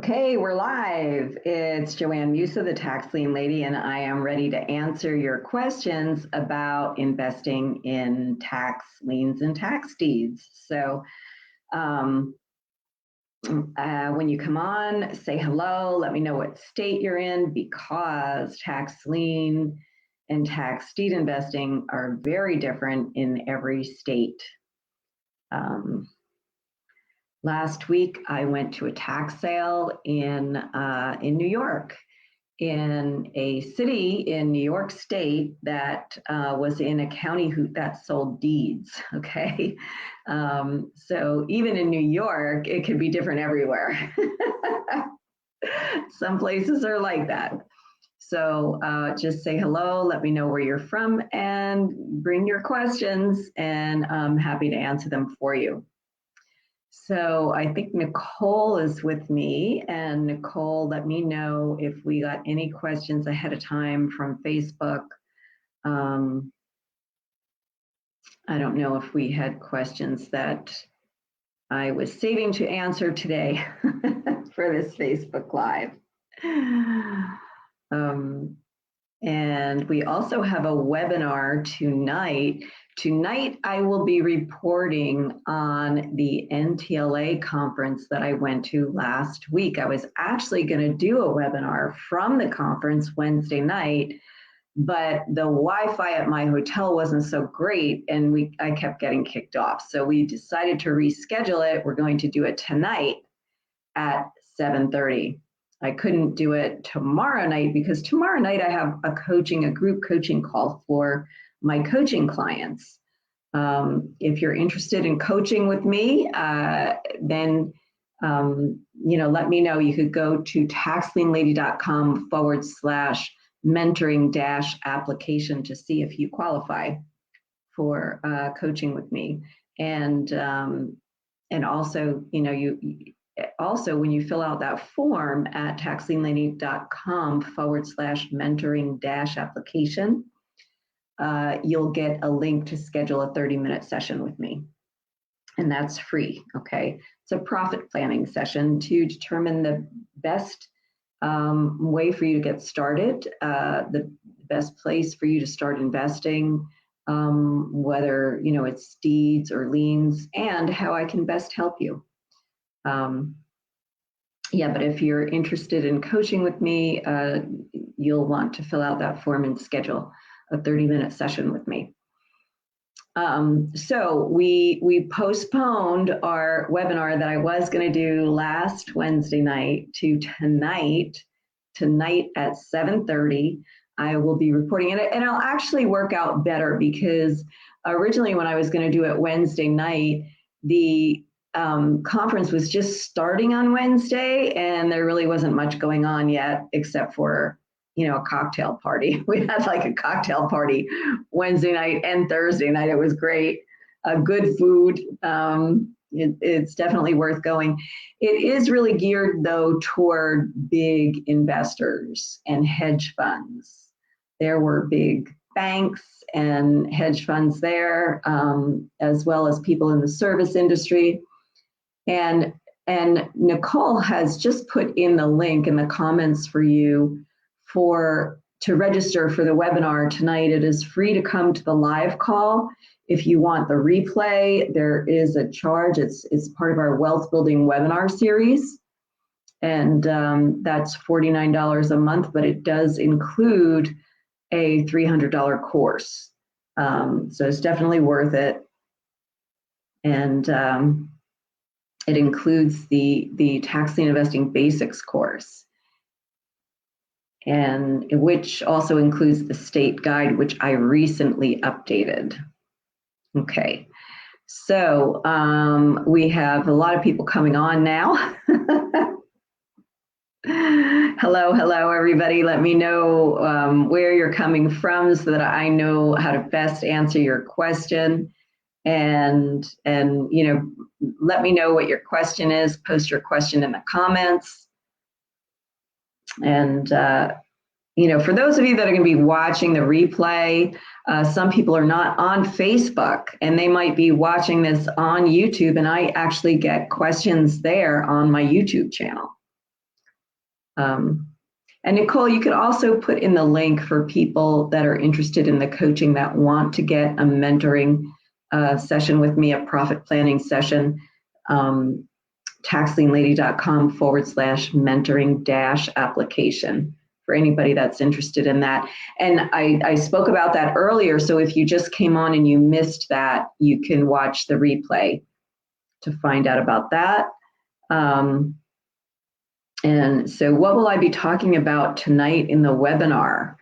Okay, we're live. It's Joanne Musa, the Tax Lien Lady, and I am ready to answer your questions about investing in tax liens and tax deeds. So when you come on, say hello, let me know what state you're in, because tax lien and tax deed investing are very different in every state. Last week, I went to a tax sale in New York, in a city in New York State that was in a county that sold deeds. Okay, so even in New York, it could be different everywhere. Some places are like that. So just say hello, let me know where you're from, and bring your questions, and I'm happy to answer them for you. So I think Nicole is with me, and Nicole, let me know if we got any questions ahead of time from Facebook. I don't know if we had questions that I was saving to answer today for this Facebook Live. And we also have a webinar tonight. Tonight, I will be reporting on the NTLA conference that I went to last week. I was actually going to do a webinar from the conference Wednesday night, but the Wi-Fi at my hotel wasn't so great, and I kept getting kicked off. So we decided to reschedule it. We're going to do it tonight at 7:30. I couldn't do it tomorrow night because tomorrow night I have a group coaching call for my coaching clients. If you're interested in coaching with me, then let me know. You could go to taxlienlady.com/mentoring-application to see if you qualify for coaching with me. And also, also, when you fill out that form at taxlienlady.com/mentoring-application, you'll get a link to schedule a 30-minute session with me. And that's free, okay? It's a profit planning session to determine the best way for you to get started, the best place for you to start investing, whether it's deeds or liens, and how I can best help you. But if you're interested in coaching with me, you'll want to fill out that form and schedule a 30-minute session with me. So we postponed our webinar that I was going to do last Wednesday night to tonight at 7:30. I will be reporting it, and it'll actually work out better because originally when I was going to do it Wednesday night, the conference was just starting on Wednesday, and there really wasn't much going on yet except for a cocktail party. We had like a cocktail party Wednesday night and Thursday night. It was great. Good food. It's definitely worth going. It is really geared though toward big investors and hedge funds. There were big banks and hedge funds there, as well as people in the service industry. And Nicole has just put in the link in the comments for you to register for the webinar tonight. It is free to come to the live call. If you want the replay, there is a charge. It's part of our wealth building webinar series. And that's $49 a month, but it does include a $300 course. So it's definitely worth it. And it includes the tax lien investing basics course, and which also includes the state guide, which I recently updated. Okay, so we have a lot of people coming on now. Hello, everybody. Let me know where you're coming from so that I know how to best answer your question. And let me know what your question is. Post your question in the comments. And for those of you that are going to be watching the replay, some people are not on Facebook, and they might be watching this on YouTube, and I actually get questions there on my YouTube channel. And Nicole, you could also put in the link for people that are interested in the coaching that want to get a mentoring session with me, a profit planning session, taxlienlady.com/mentoring-application for anybody that's interested in that. And I spoke about that earlier. So if you just came on and you missed that, you can watch the replay to find out about that. And so what will I be talking about tonight in the webinar?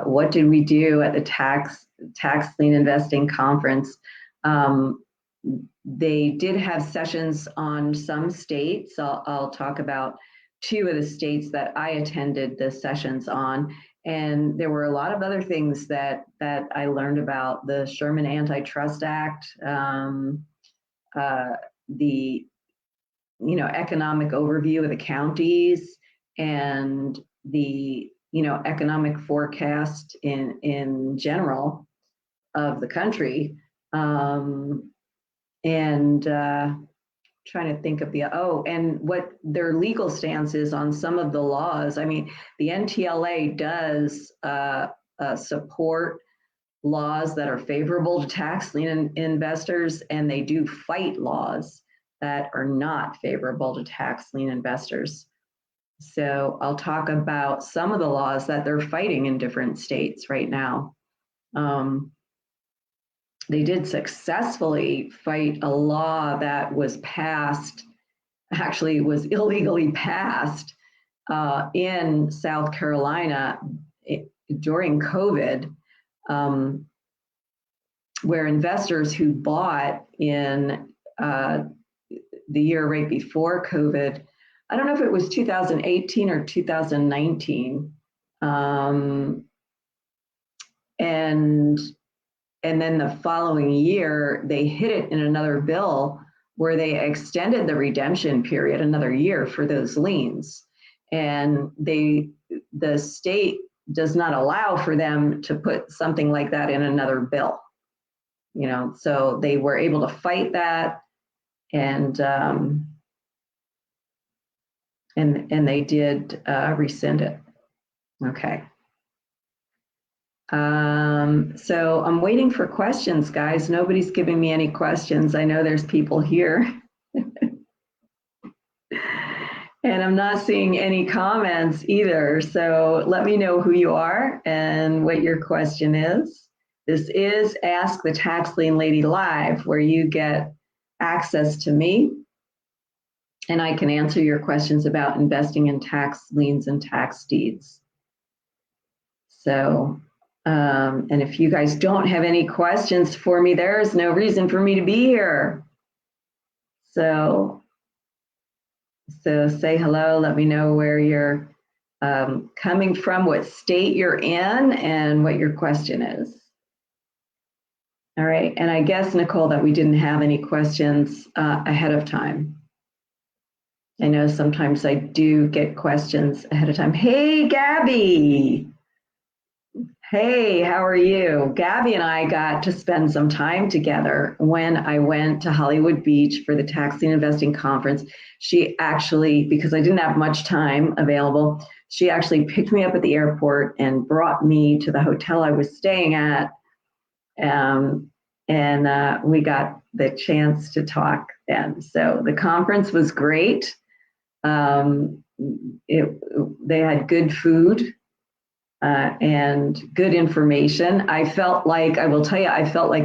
What did we do at the Tax Lien Investing Conference? They did have sessions on some states. I'll talk about 2 of the states that I attended the sessions on. And there were a lot of other things that I learned about: the Sherman Antitrust Act, the economic overview of the counties, and the economic forecast in general of the country, and trying to think of and what their legal stance is on some of the laws. I mean, the NTLA does support laws that are favorable to tax lien investors, and they do fight laws that are not favorable to tax lien investors. So I'll talk about some of the laws that they're fighting in different states right now. They did successfully fight a law that was passed, actually was illegally passed in South Carolina during COVID, where investors who bought in the year right before COVID, I don't know if it was 2018 or 2019, and then the following year, they hit it in another bill where they extended the redemption period another year for those liens. And the state does not allow for them to put something like that in another bill. So they were able to fight that, and they did rescind it. Okay. So I'm waiting for questions, guys. Nobody's giving me any questions. I know there's people here. And I'm not seeing any comments either. So let me know who you are and what your question is. This is Ask the Tax Lien Lady Live, where you get access to me and I can answer your questions about investing in tax liens and tax deeds. So, and if you guys don't have any questions for me, there is no reason for me to be here. So say hello, let me know where you're coming from, what state you're in, and what your question is. All right, and I guess, Nicole, that we didn't have any questions ahead of time. I know sometimes I do get questions ahead of time. Hey, Gabby. Hey, how are you? Gabby and I got to spend some time together when I went to Hollywood Beach for the Tax Lien Investing Conference. She actually, because I didn't have much time available, she actually picked me up at the airport and brought me to the hotel I was staying at. And we got the chance to talk then. So the conference was great. They had good food. And good information. I felt like a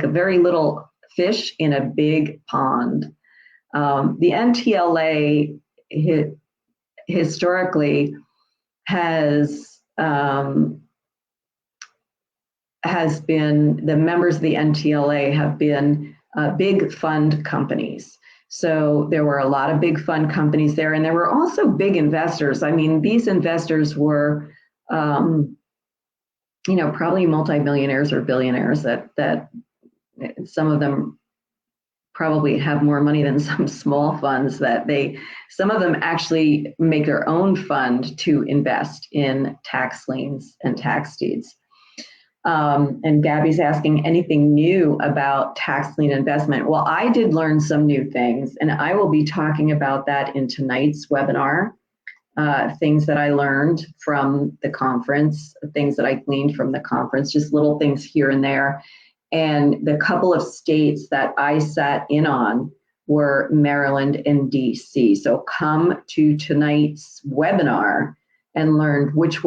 very little fish in a big pond. The NTLA historically has been, the members of the NTLA have been big fund companies. So there were a lot of big fund companies there, and there were also big investors. I mean, these investors were probably multimillionaires or billionaires that some of them probably have more money than some small funds some of them actually make their own fund to invest in tax liens and tax deeds. And Gabby's asking anything new about tax lien investment. Well, I did learn some new things, and I will be talking about that in tonight's webinar. things that I learned from the conference, things that I gleaned from the conference, just little things here and there. And the couple of states that I sat in on were Maryland and DC. So come to tonight's webinar and learn which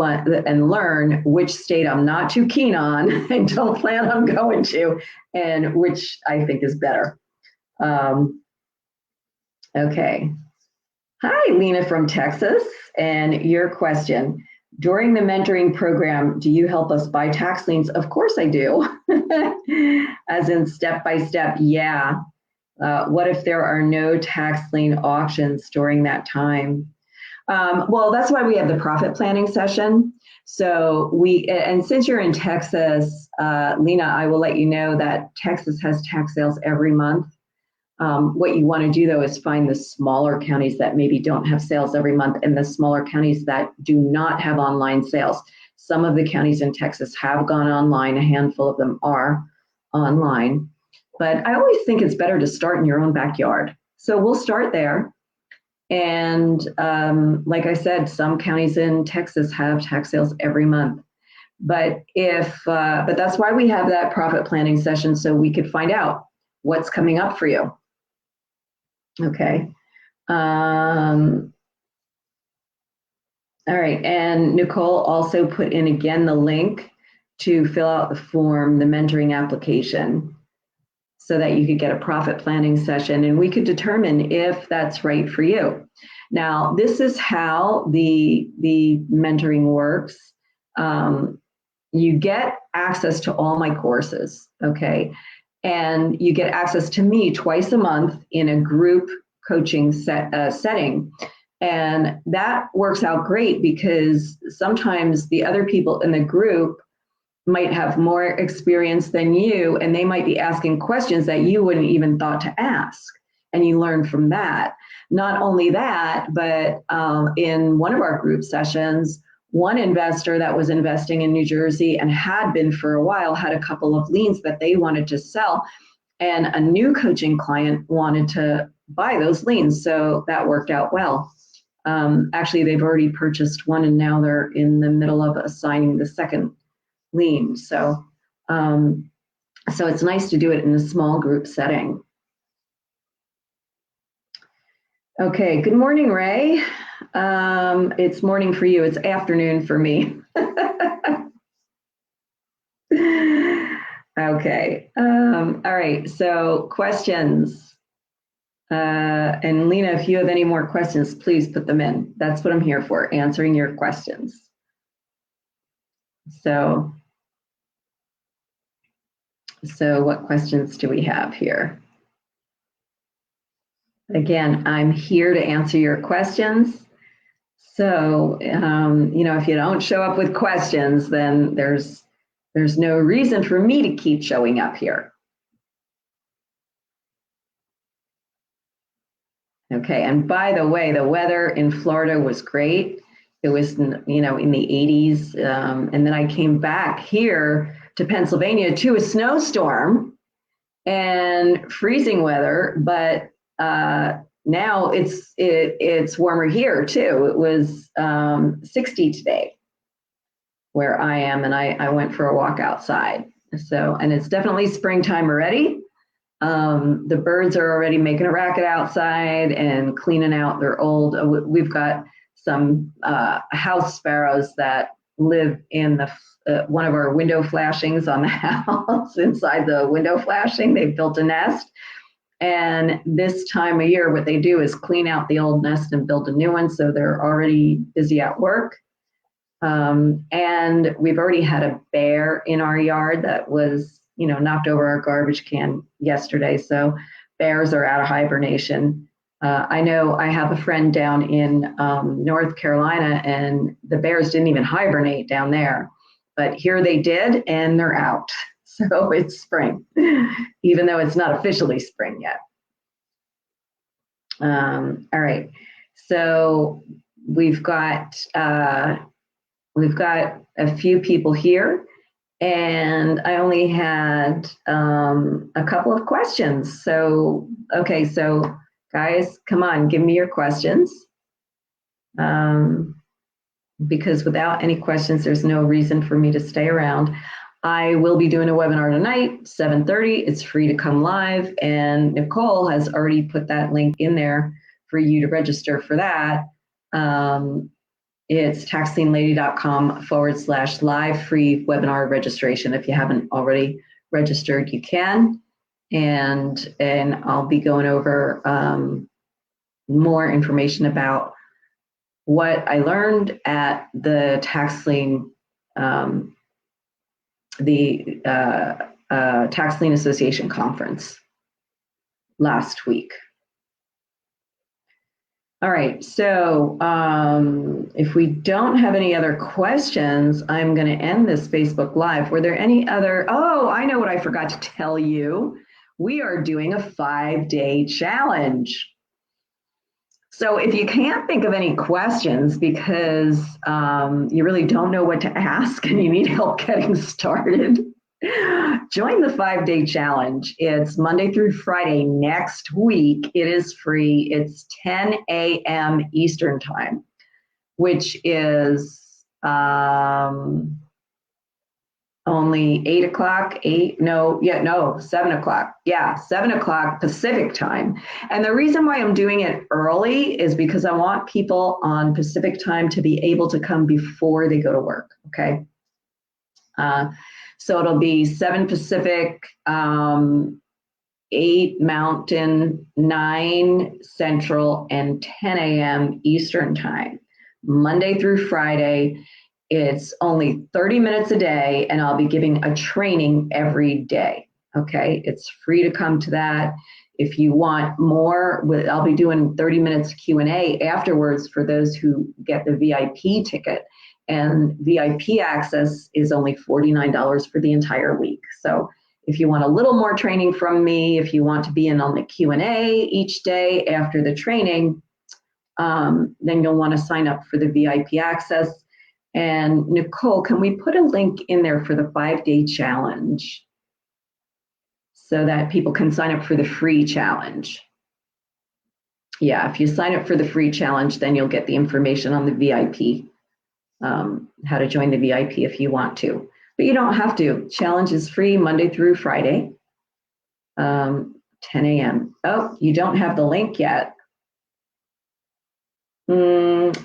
state I'm not too keen on and don't plan on going to, and which I think is better. Okay. Hi, Lena from Texas, and your question. During the mentoring program, do you help us buy tax liens? Of course I do. As in step by step, yeah. What if there are no tax lien auctions during that time? Well, that's why we have the profit planning session. So and since you're in Texas, Lena, I will let you know that Texas has tax sales every month. What you want to do, though, is find the smaller counties that maybe don't have sales every month and the smaller counties that do not have online sales. Some of the counties in Texas have gone online. A handful of them are online. But I always think it's better to start in your own backyard. So we'll start there. And like I said, some counties in Texas have tax sales every month. But but that's why we have that profit planning session, so we could find out what's coming up for you. Okay. All right. And Nicole also put in again the link to fill out the form, the mentoring application, so that you could get a profit planning session and we could determine if that's right for you. Now, this is how the mentoring works. You get access to all my courses, okay? And you get access to me twice a month in a group coaching setting. And that works out great because sometimes the other people in the group might have more experience than you, and they might be asking questions that you wouldn't even thought to ask. And you learn from that. Not only that, but in one of our group sessions, one investor that was investing in New Jersey and had been for a while had a couple of liens that they wanted to sell, and a new coaching client wanted to buy those liens. So that worked out well. Actually, they've already purchased one and now they're in the middle of assigning the second lien. So it's nice to do it in a small group setting. Okay, good morning, Ray. It's morning for you, it's afternoon for me. Okay, all right, so questions. And Lena, if you have any more questions, please put them in. That's what I'm here for, answering your questions. So what questions do we have here? Again, I'm here to answer your questions. So, if you don't show up with questions, then there's no reason for me to keep showing up here. Okay, and by the way, the weather in Florida was great. It was, in the 80s, and then I came back here to Pennsylvania to a snowstorm and freezing weather, but now it's warmer here too. It was 60 today where I am, and I went for a walk outside. So, and it's definitely springtime already. The birds are already making a racket outside and cleaning out their old. We've got some house sparrows that live in one of our window flashings on the house. Inside the window flashing, they've built a nest. And this time of year, what they do is clean out the old nest and build a new one. So they're already busy at work. And we've already had a bear in our yard that was, knocked over our garbage can yesterday. So bears are out of hibernation. I know I have a friend down in North Carolina, and the bears didn't even hibernate down there. But here they did, and they're out. So it's spring, even though it's not officially spring yet. All right, so we've got a few people here, and I only had a couple of questions. So, okay, so guys, come on, give me your questions. because without any questions, there's no reason for me to stay around. I will be doing a webinar tonight, 7:30. It's free to come live, and Nicole has already put that link in there for you to register for that. It's taxlienlady.com/live free webinar registration. If you haven't already registered, you can. And I'll be going over more information about what I learned at the tax lien, Tax Lien Association conference last week. All right, so if we don't have any other questions, I'm going to end this Facebook Live. Were there any other? Oh, I know what I forgot to tell you. We are doing a 5-day challenge. So if you can't think of any questions because you really don't know what to ask and you need help getting started, join the 5-day challenge. It's Monday through Friday next week. It is free. It's 10 a.m. Eastern time, which is only 8 o'clock, 7 o'clock. Yeah, 7 o'clock Pacific time. And the reason why I'm doing it early is because I want people on Pacific time to be able to come before they go to work, okay? So it'll be 7 Pacific, 8 Mountain, 9 Central, and 10 a.m. Eastern time, Monday through Friday. It's only 30 minutes a day, and I'll be giving a training every day, okay? It's free to come to that. If you want more, I'll be doing 30 minutes Q&A afterwards for those who get the VIP ticket. And VIP access is only $49 for the entire week. So if you want a little more training from me, if you want to be in on the Q&A each day after the training, then you'll want to sign up for the VIP access. And Nicole, can we put a link in there for the 5-day challenge so that people can sign up for the free challenge? Yeah, if you sign up for the free challenge, then you'll get the information on the VIP, how to join the VIP if you want to. But you don't have to. Challenge is free Monday through Friday, 10 a.m. Oh, you don't have the link yet.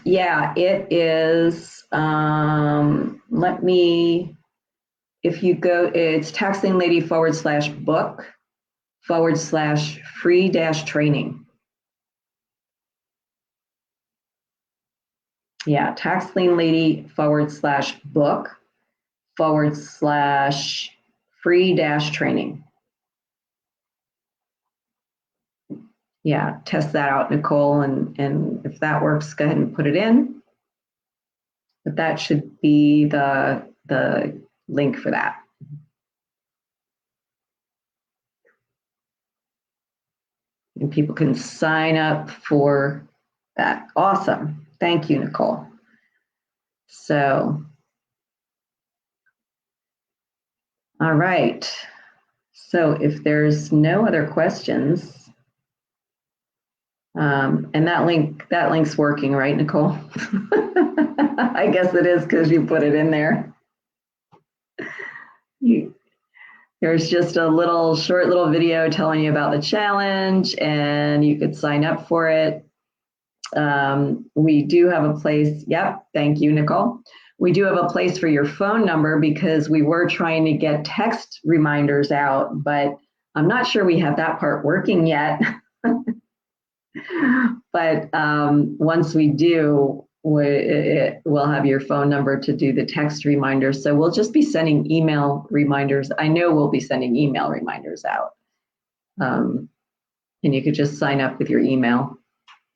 Yeah, it is. If you go, it's taxlienlady.book/free-training. Yeah, taxlienlady.book/free-training. Yeah, test that out, Nicole, and if that works, go ahead and put it in. But that should be the link for that. And people can sign up for that. Awesome. Thank you, Nicole. So, all right. So if there's no other questions, and that link's working, right, Nicole? I guess it is because you put it in there. There's just a short little video telling you about the challenge, and you could sign up for it. We do have a place. Yep, thank you, Nicole. We do have a place for your phone number because we were trying to get text reminders out, but I'm not sure we have that part working yet. But once we do, we'll have your phone number to do the text reminders. So we'll just be sending email reminders. I know we'll be sending email reminders out. And you could just sign up with your email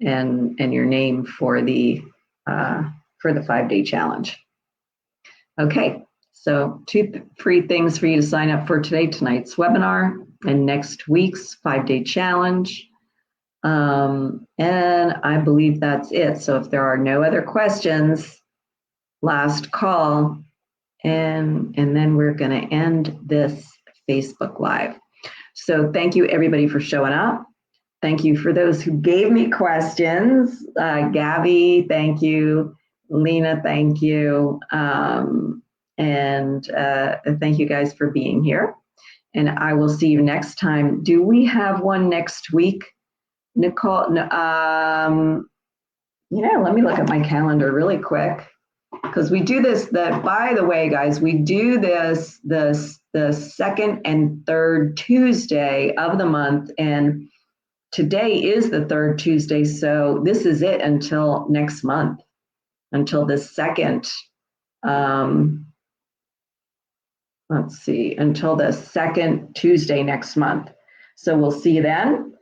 and your name for the 5-day challenge. Okay, so 2 free things for you to sign up for tonight's webinar and next week's 5-day challenge. And I believe that's it. So if there are no other questions, last call, and then we're going to end this Facebook Live. So thank you everybody for showing up. Thank you for those who gave me questions. Gabby, thank you. Lena, thank you. And thank you guys for being here. And I will see you next time. Do we have one next week, Nicole? Let me look at my calendar really quick, because we do this, by the way, guys, we do this the second and third Tuesday of the month, and today is the third Tuesday, so this is it until next month, until the second, until the second Tuesday next month. So we'll see you then.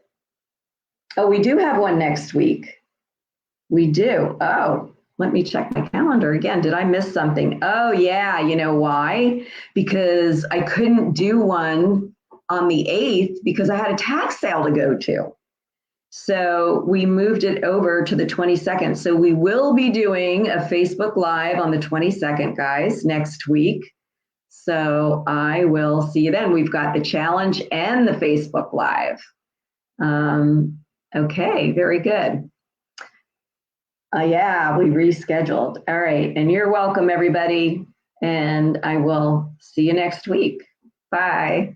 Oh, we do have one next week. We do. Oh, let me check my calendar again. Did I miss something? Oh, yeah. You know why? Because I couldn't do one on the 8th because I had a tax sale to go to. So we moved it over to the 22nd. So we will be doing a Facebook Live on the 22nd, guys, next week. So I will see you then. We've got the challenge and the Facebook Live. Okay, very good. Yeah, we rescheduled. All right, and you're welcome, everybody. And I will see you next week. Bye.